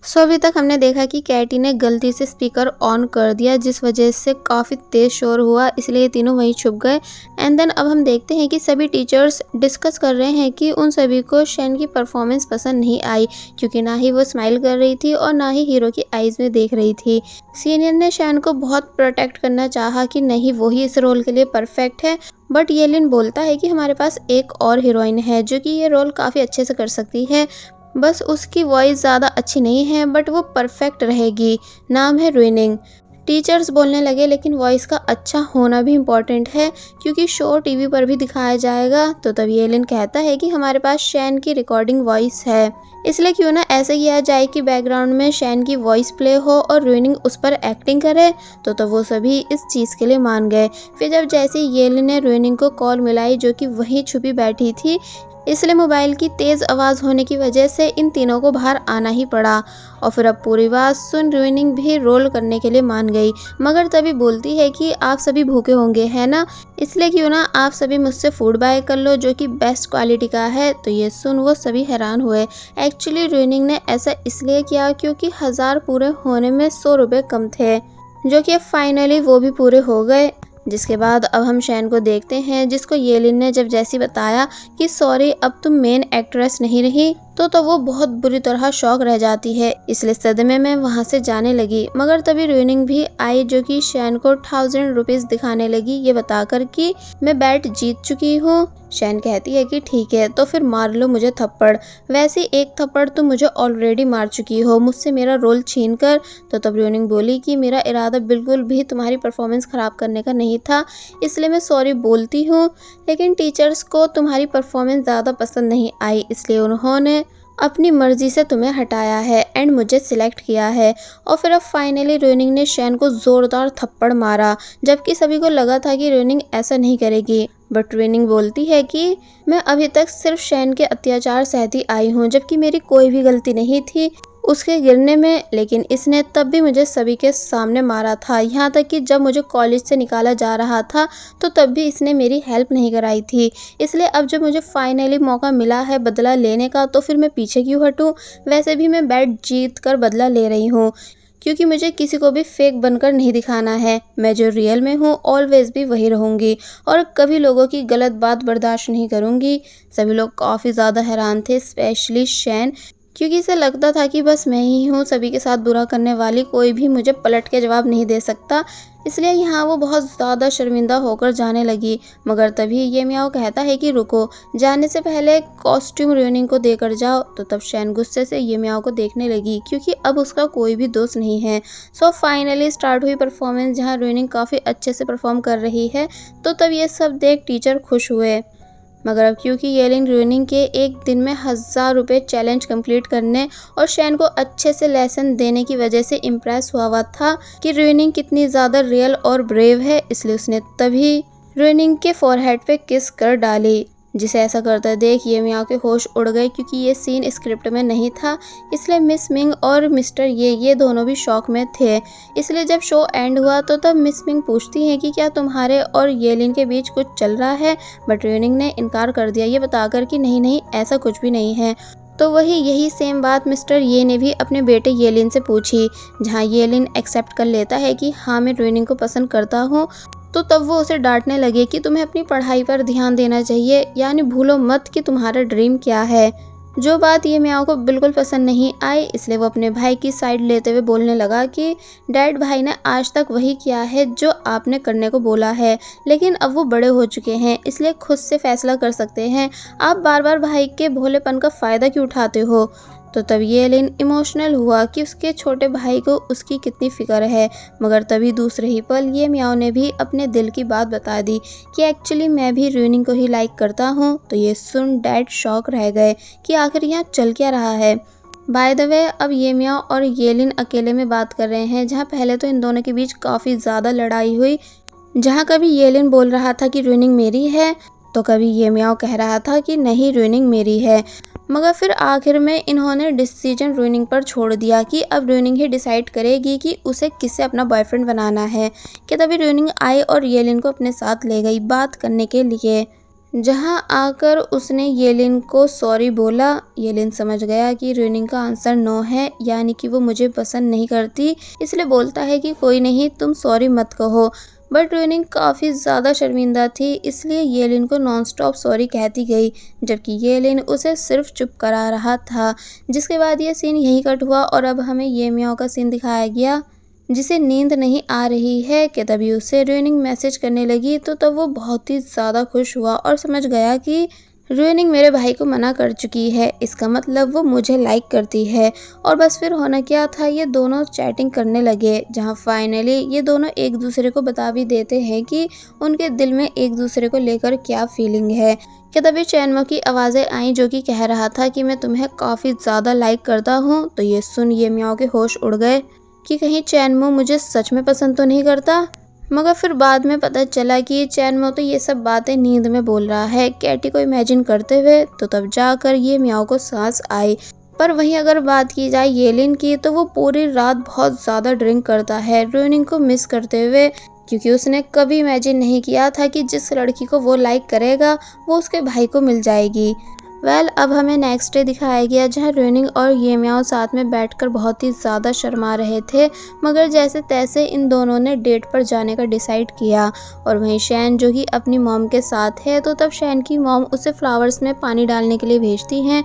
सो अभी तक हमने देखा कि कैटी ने गलती से स्पीकर ऑन कर दिया जिस वजह से काफ़ी तेज़ शोर हुआ, इसलिए ये तीनों वहीं छुप गए। एंड देन अब हम देखते हैं कि सभी टीचर्स डिस्कस कर रहे हैं कि उन सभी को शैन की परफॉर्मेंस पसंद नहीं आई, क्योंकि ना ही वो स्माइल कर रही थी और ना ही हीरो की आईज़ में देख रही थी। सीनियर ने शैन को बहुत प्रोटेक्ट करना चाहा कि नहीं, वो ही इस रोल के लिए परफेक्ट है, बट येलिन बोलता है कि हमारे पास एक और हीरोइन है जो कि ये रोल काफ़ी अच्छे से कर सकती है, बस उसकी वॉइस ज़्यादा अच्छी नहीं है बट वो परफेक्ट रहेगी। नाम है रुइनिंग। टीचर्स बोलने लगे लेकिन वॉइस का अच्छा होना भी इम्पॉर्टेंट है, क्योंकि शो टीवी पर भी दिखाया जाएगा। तो तब येलिन कहता है कि हमारे पास शैन की रिकॉर्डिंग वॉइस है, इसलिए क्यों ना ऐसे किया जाए कि बैकग्राउंड में शैन की वॉइस प्ले हो और रुइनिंग उस पर एक्टिंग करे। तो तब वो सभी इस चीज़ के लिए मान गए। फिर जब जैसे येलिन ने रुइनिंग को कॉल मिलाई जो कि वहीं छुपी बैठी थी, इसलिए मोबाइल की तेज़ आवाज़ होने की वजह से इन तीनों को बाहर आना ही पड़ा। और फिर अब पूरी बात सुन रुइनिंग भी रोल करने के लिए मान गई, मगर तभी बोलती है कि आप सभी भूखे होंगे है ना, इसलिए क्यों ना आप सभी मुझसे फूड बाय कर लो जो कि बेस्ट क्वालिटी का है। तो ये सुन वो सभी हैरान हुए। एक्चुअली रुइनिंग ने ऐसा इसलिए किया क्योंकि 1000 पूरे होने में 100 रुपये कम थे, जो कि फाइनली वो भी पूरे हो गए। जिसके बाद अब हम शैन को देखते हैं, जिसको येलिन ने जब जैसी बताया कि सॉरी अब तुम मेन एक्ट्रेस नहीं रही, तो वो बहुत बुरी तरह शॉक रह जाती है, इसलिए सदमे में वहाँ से जाने लगी। मगर तभी रुइनिंग भी आई जो कि शैन को 1000 रुपीज़ दिखाने लगी, ये बताकर कि मैं बैट जीत चुकी हूँ। शैन कहती है कि ठीक है तो फिर मार लो मुझे थप्पड़, वैसे एक थप्पड़ तुम मुझे ऑलरेडी मार चुकी हो मुझसे मेरा रोल छीन कर। तो तब रुइनिंग बोली कि मेरा इरादा बिल्कुल भी तुम्हारी परफॉर्मेंस ख़राब करने का नहीं था, इसलिए मैं सॉरी बोलती हूँ, लेकिन टीचर्स को तुम्हारी परफॉर्मेंस ज़्यादा पसंद नहीं आई, इसलिए उन्होंने अपनी मर्जी से तुम्हें हटाया है एंड मुझे सिलेक्ट किया है। और फिर अब फाइनली रुइनिंग ने शैन को ज़ोरदार थप्पड़ मारा, जबकि सभी को लगा था कि रुइनिंग ऐसा नहीं करेगी। बट रुइनिंग बोलती है कि मैं अभी तक सिर्फ शैन के अत्याचार सहती आई हूँ, जबकि मेरी कोई भी गलती नहीं थी उसके गिरने में, लेकिन इसने तब भी मुझे सभी के सामने मारा था। यहाँ तक कि जब मुझे कॉलेज से निकाला जा रहा था तो तब भी इसने मेरी हेल्प नहीं कराई थी, इसलिए अब जब मुझे फाइनली मौका मिला है बदला लेने का तो फिर मैं पीछे क्यों हटूँ। वैसे भी मैं बैट जीत कर बदला ले रही हूँ, क्योंकि मुझे किसी को भी फेक बनकर नहीं दिखाना है। मैं जो रियल में हूँ ऑलवेज भी वही रहूँगी और कभी लोगों की गलत बात बर्दाश्त नहीं करूँगी। सभी लोग काफ़ी ज़्यादा हैरान थे, स्पेशली शैन, क्योंकि इसे लगता था कि बस मैं ही हूँ सभी के साथ बुरा करने वाली, कोई भी मुझे पलट के जवाब नहीं दे सकता। इसलिए यहाँ वो बहुत ज़्यादा शर्मिंदा होकर जाने लगी। मगर तभी ये मियाओ कहता है कि रुको, जाने से पहले कॉस्ट्यूम रुइनिंग को देकर जाओ। तो तब शैन गुस्से से ये मियाओ को देखने लगी, क्योंकि अब उसका कोई भी दोस्त नहीं है। सो फाइनली स्टार्ट हुई परफॉर्मेंस, जहाँ रुइनिंग काफ़ी अच्छे से परफॉर्म कर रही है। तो तब ये सब देख टीचर खुश हुए। मगर अब क्योंकि येलिन रुइनिंग के एक दिन में 1000 रुपये चैलेंज कंप्लीट करने और शैन को अच्छे से लेसन देने की वजह से इम्प्रेस हुआ था कि रुइनिंग कितनी ज़्यादा रियल और ब्रेव है, इसलिए उसने तभी रुइनिंग के फोरहेड पे किस कर डाली, जिसे ऐसा करते देख ये मियाओ के होश उड़ गए, क्योंकि ये सीन स्क्रिप्ट में नहीं था। इसलिए मिस मिंग और मिस्टर ये दोनों भी शॉक में थे। इसलिए जब शो एंड हुआ तो तब मिस मिंग पूछती हैं कि क्या तुम्हारे और येलिन के बीच कुछ चल रहा है, बट रुइनिंग ने इनकार कर दिया, ये बताकर कि नहीं नहीं ऐसा कुछ भी नहीं है। तो वही यही सेम बात मिस्टर ये ने भी अपने बेटे येलिन से पूछी, जहाँ येलिन एक्सेप्ट कर लेता है कि हाँ मैं रुइनिंग को पसंद करता हूँ। तो तब वो उसे डांटने लगे कि तुम्हें अपनी पढ़ाई पर ध्यान देना चाहिए, यानी भूलो मत कि तुम्हारा ड्रीम क्या है। जो बात ये मियाओ को बिल्कुल पसंद नहीं आई, इसलिए वो अपने भाई की साइड लेते हुए बोलने लगा कि डैड, भाई ने आज तक वही किया है जो आपने करने को बोला है, लेकिन अब वो बड़े हो चुके हैं इसलिए खुद से फैसला कर सकते हैं, आप बार बार भाई के भोलेपन का फ़ायदा क्यों उठाते हो। तो तब येलिन इमोशनल हुआ कि उसके छोटे भाई को उसकी कितनी फ़िक्र है। मगर तभी दूसरे ही पल ये मियाओ ने भी अपने दिल की बात बता दी कि एक्चुअली मैं भी रुइनिंग को ही लाइक करता हूँ। तो ये सुन डैड शॉक रह गए कि आखिर यहाँ चल क्या रहा है। बाय द वे अब ये मियाओ और येलिन अकेले में बात कर रहे हैं, जहाँ पहले तो इन दोनों के बीच काफ़ी ज़्यादा लड़ाई हुई, जहाँ कभी येलिन बोल रहा था कि रुइनिंग मेरी है तो कभी ये मियाओ कह रहा था कि नहीं रुइनिंग मेरी है। मगर फिर आखिर में इन्होंने डिसीजन रुइनिंग पर छोड़ दिया कि अब रुइनिंग ही डिसाइड करेगी कि उसे किससे अपना बॉयफ्रेंड बनाना है। कि तभी रुइनिंग आई और येलिन को अपने साथ ले गई बात करने के लिए, जहां आकर उसने येलिन को सॉरी बोला। येलिन समझ गया कि रुइनिंग का आंसर नो है, यानी कि वो मुझे पसंद नहीं करती, इसलिए बोलता है कि कोई नहीं, तुम सॉरी मत कहो। बट रुइनिंग काफ़ी ज़्यादा शर्मिंदा थी, इसलिए येलिन को नॉन स्टॉप सॉरी कहती गई, जबकि येलिन उसे सिर्फ चुप करा रहा था। जिसके बाद ये सीन यहीं कट हुआ और अब हमें ये मियाओ का सीन दिखाया गया, जिसे नींद नहीं आ रही है कि तभी उसे रुइनिंग मैसेज करने लगी। तो तब वो बहुत ही ज़्यादा खुश हुआ और समझ गया कि रुइनिंग मेरे भाई को मना कर चुकी है, इसका मतलब वो मुझे लाइक करती है। और बस फिर होना क्या था, ये दोनों चैटिंग करने लगे, जहाँ फाइनली ये दोनों एक दूसरे को बता भी देते हैं कि उनके दिल में एक दूसरे को लेकर क्या फीलिंग है। कि तभी चैनमो की आवाज़ें आई जो कि कह रहा था कि मैं तुम्हें काफ़ी ज़्यादा लाइक करता हूँ। तो ये सुन ये मियाओ के होश उड़ गए कि कहीं चैनमो मुझे सच में पसंद तो नहीं करता। मगर फिर बाद में पता चला कि चैनमो तो ये सब बातें नींद में बोल रहा है कैटी को इमेजिन करते हुए। तो तब जाकर ये मियाओ को सांस आई। पर वहीं अगर बात की जाए येलिन की, तो वो पूरी रात बहुत ज़्यादा ड्रिंक करता है रुइनिंग को मिस करते हुए, क्योंकि उसने कभी इमेजिन नहीं किया था कि जिस लड़की को वो लाइक करेगा वो उसके भाई को मिल जाएगी। अब हमें नेक्स्ट डे दिखाया गया, जहाँ रुइनिंग और ये मियाओ साथ में बैठकर बहुत ही ज़्यादा शर्मा रहे थे, मगर जैसे तैसे इन दोनों ने डेट पर जाने का डिसाइड किया। और वहीं शैन जो कि अपनी मॉम के साथ है, तो तब शैन की मॉम उसे फ्लावर्स में पानी डालने के लिए भेजती हैं।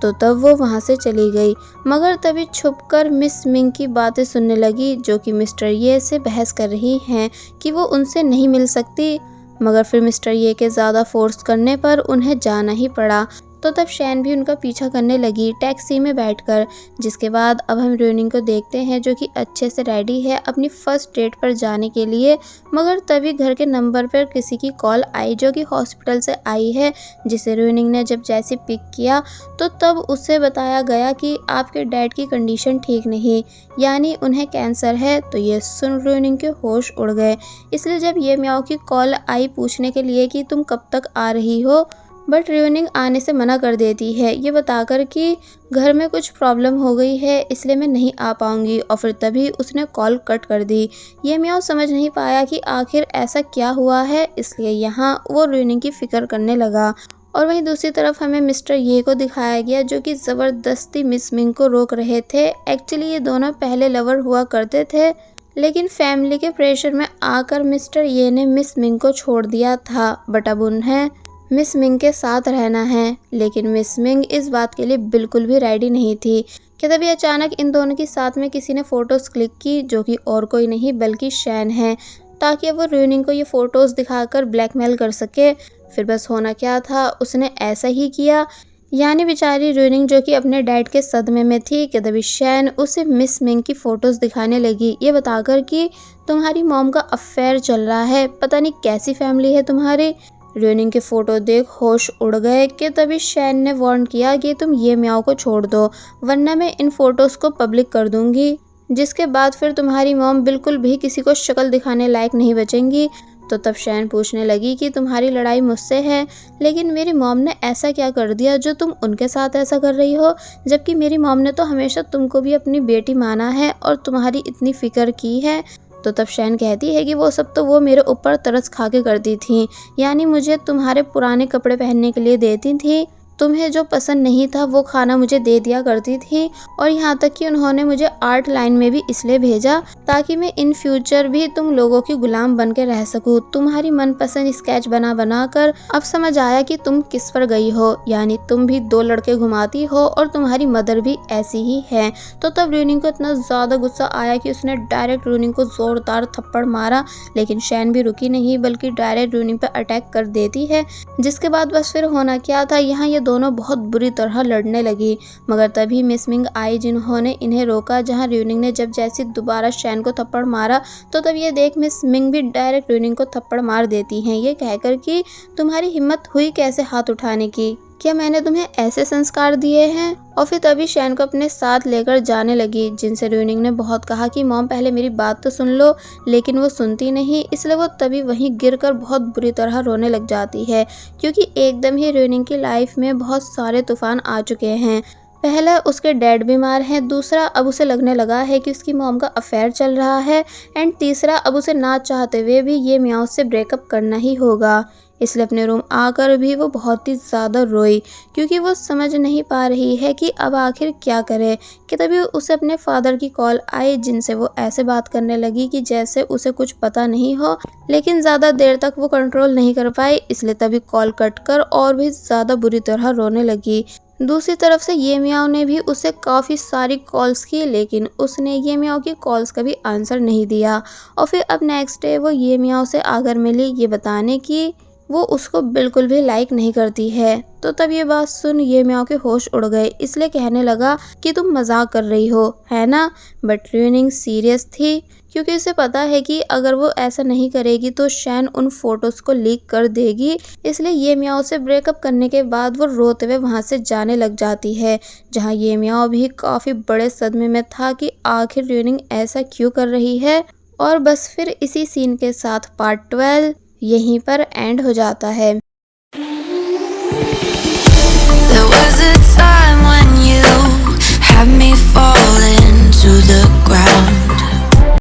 तो तब वो वहाँ से चली गई, मगर तभी छुपकर मिस मिंग की बातें सुनने लगी, जो कि मिस्टर ये से बहस कर रही हैं कि वो उनसे नहीं मिल सकती। मगर फिर मिस्टर ये के ज़्यादा फोर्स करने पर उन्हें जाना ही पड़ा। तो तब शैन भी उनका पीछा करने लगी टैक्सी में बैठकर। जिसके बाद अब हम रुइनिंग को देखते हैं, जो कि अच्छे से रेडी है अपनी फर्स्ट डेट पर जाने के लिए। मगर तभी घर के नंबर पर किसी की कॉल आई, जो कि हॉस्पिटल से आई है, जिसे रुइनिंग ने जब जैसे पिक किया तो तब उसे बताया गया कि आपके डैड की कंडीशन ठीक नहीं, यानी उन्हें कैंसर है। तो ये सुन रुइनिंग के होश उड़ गए। इसलिए जब ये मियाओ की कॉल आई पूछने के लिए कि तुम कब तक आ रही हो, बट रुइनिंग आने से मना कर देती है, ये बताकर कि घर में कुछ प्रॉब्लम हो गई है इसलिए मैं नहीं आ पाऊंगी। और फिर तभी उसने कॉल कट कर दी। ये मियाओ समझ नहीं पाया कि आखिर ऐसा क्या हुआ है, इसलिए यहाँ वो रुइनिंग की फिक्र करने लगा। और वहीं दूसरी तरफ हमें मिस्टर ये को दिखाया गया, जो कि ज़बरदस्ती मिस मिंग को रोक रहे थे। एक्चुअली ये दोनों पहले लवर हुआ करते थे, लेकिन फैमिली के प्रेशर में आकर मिस्टर ये ने मिस मिंग को छोड़ दिया था। बट अब उन्हें मिस मिंग के साथ रहना है, लेकिन मिस मिंग इस बात के लिए बिल्कुल भी रेडी नहीं थी। कि तभी अचानक इन दोनों के साथ में किसी ने फ़ोटोज़ क्लिक की, जो कि और कोई नहीं बल्कि शैन है, ताकि वो रुइनिंग को ये फ़ोटोज़ दिखाकर ब्लैकमेल कर सके। फिर बस होना क्या था, उसने ऐसा ही किया। यानी बेचारी रुइनिंग जो कि अपने डैड के सदमे में थी, कि तभी शैन उसे मिस मिंग की फ़ोटोज़ दिखाने लगी, ये बताकर कि तुम्हारी मॉम का अफेयर चल रहा है, पता नहीं कैसी फैमिली है तुम्हारी। रुइनिंग के फ़ोटो देख होश उड़ गए। कि तभी शैन ने वार्न किया कि तुम ये मियाओ को छोड़ दो, वरना मैं इन फ़ोटोज़ को पब्लिक कर दूंगी, जिसके बाद फिर तुम्हारी मॉम बिल्कुल भी किसी को शक्ल दिखाने लायक नहीं बचेंगी। तो तब शैन पूछने लगी कि तुम्हारी लड़ाई मुझसे है, लेकिन मेरी मॉम ने ऐसा क्या कर दिया जो तुम उनके साथ ऐसा कर रही हो, जबकि मेरी मॉम ने तो हमेशा तुमको भी अपनी बेटी माना है और तुम्हारी इतनी फ़िक्र की है। तो तब शैन कहती है कि वो सब तो वो मेरे ऊपर तरस खा के करती थी, यानी मुझे तुम्हारे पुराने कपड़े पहनने के लिए देती थी, तुम्हें जो पसंद नहीं था वो खाना मुझे दे दिया करती थी। और यहाँ तक कि उन्होंने मुझे आर्ट लाइन में भी इसलिए भेजा ताकि मैं इन फ्यूचर भी तुम लोगों की गुलाम बन के रह सकूँ। तुम्हारी मनपसंद स्केच बना बना कर अब समझ आया कि तुम किस पर गई हो, यानी तुम भी 2 लड़के घुमाती हो और तुम्हारी मदर भी ऐसी ही है। तो तब रुइनिंग को इतना ज़्यादा गुस्सा आया कि उसने डायरेक्ट रुइनिंग को ज़ोरदार थप्पड़ मारा, लेकिन शैन भी रुकी नहीं बल्कि डायरेक्ट रुइनिंग पर अटैक कर देती है। जिसके बाद बस फिर होना क्या था, यहाँ ये दोनों बहुत बुरी तरह लड़ने लगी। मगर तभी मिस मिंग आई, जिन्होंने इन्हें रोका। जहां रुइनिंग ने जब जैसे दोबारा शैन को थप्पड़ मारा, तो तब ये देख मिस मिंग भी डायरेक्ट रुइनिंग को थप्पड़ मार देती हैं, ये कहकर कि तुम्हारी हिम्मत हुई कैसे हाथ उठाने की, क्या मैंने तुम्हें ऐसे संस्कार दिए हैं। और फिर तभी शैन को अपने साथ लेकर जाने लगी, जिनसे रुइनिंग ने बहुत कहा कि मॉम पहले मेरी बात तो सुन लो, लेकिन वो सुनती नहीं। इसलिए वो तभी वहीं गिरकर बहुत बुरी तरह रोने लग जाती है, क्योंकि एकदम ही रुइनिंग की लाइफ में बहुत सारे तूफान आ चुके हैं। पहला उसके डैड बीमार हैं, दूसरा अब उसे लगने लगा है कि उसकी मॉम का अफेयर चल रहा है, एंड तीसरा अब उसे ना चाहते हुए भी ये मियाओ से ब्रेकअप करना ही होगा। इसलिए अपने रूम आकर भी वो बहुत ही ज़्यादा रोई, क्योंकि वो समझ नहीं पा रही है कि अब आखिर क्या करे। कि तभी उसे अपने फादर की कॉल आई, जिनसे वो ऐसे बात करने लगी कि जैसे उसे कुछ पता नहीं हो, लेकिन ज़्यादा देर तक वो कंट्रोल नहीं कर पाई, इसलिए तभी कॉल कट कर और भी ज़्यादा बुरी तरह रोने लगी। दूसरी तरफ से ये मियाओ ने भी उसे काफ़ी सारी कॉल्स की, लेकिन उसने ये मियाओ की कॉल्स का भी आंसर नहीं दिया। और फिर अब नेक्स्ट डे वो ये मियाओ से आकर मिली, ये बताने की वो उसको बिल्कुल भी लाइक नहीं करती है। तो तब ये बात सुन ये मियाओ के होश उड़ गए, इसलिए कहने लगा कि तुम मजाक कर रही हो, है ना। बट ट्यूनिंग सीरियस थी, क्योंकि उसे पता है कि अगर वो ऐसा नहीं करेगी तो शैन उन फोटोज को लीक कर देगी। इसलिए ये मियाओ से ब्रेकअप करने के बाद वो रोते हुए वहाँ से जाने लग जाती है, जहाँ ये मियाओ भी काफ़ी बड़े सदमे में था कि आखिर ट्यूनिंग ऐसा क्यों कर रही है। और बस फिर इसी सीन के साथ पार्ट 12 यहीं पर एंड हो जाता है। There was a time when you had me falling